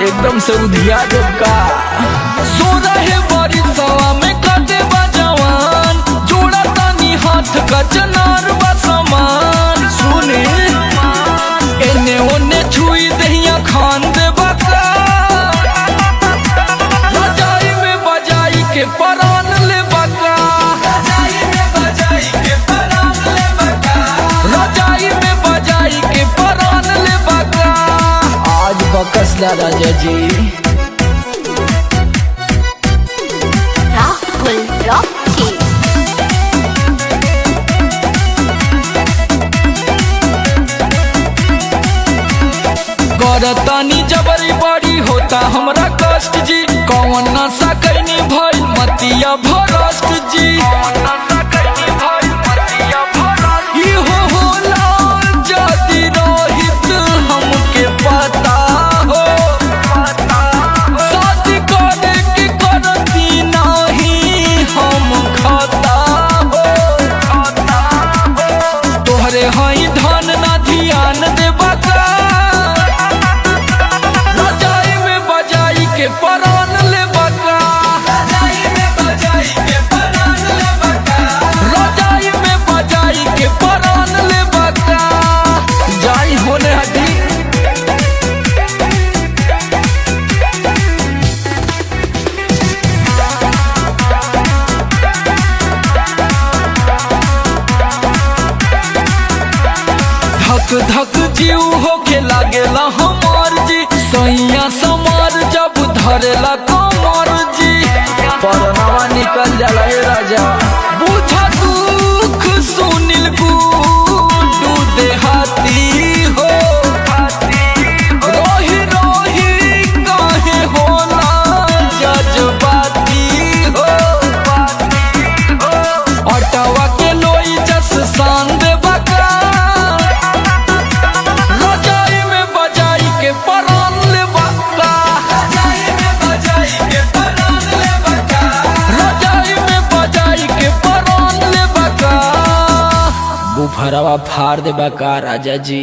एकदम से उधिया देवका। सो रहे बड़ी सवा में कदे जवान, जोड़ा तानी हाथ का चनार बसमान। सुने एने ओने छुई दहिया खान दे बका, रजाई में बजाई के परान ले बका, रजाई में बजाई के परान ले बका, रजाई में बजाई के परान ले बका। आज बकसला राजा जी। राहुल रॉकी करतानी जबरी बड़ी होता हमरा कष्ट जी, कौन नशा कैनी भइल मतिया भरष्ट जी। इहो होला जदि रहित हमके पता हो, शादी करे के करती नहीं हम खाता हो। तोहरे हई धन ना ध्यान देबा का, परान ले बका, रजाई में बजाई के परान ले बका, रजाई में बजाई के परान ले बका। जाई होने हटी। धक धक जीव होके लागेला हमार जी, सैया समार जब धरेला कमर जी। परनावा निकल जाला हे राजा। बुझा दुख सुनिल गुडू देहाती हो, रोही रोही काहे होला जज्बाती हो। अटवा के लोई जस शान दे बका, रजाई में बजाई के परान ले बका, रजाई में बजाई के परान ले बका, रजाई में बजाई के परान ले बका। बुफरवा फाड़ दे बका राजा जी।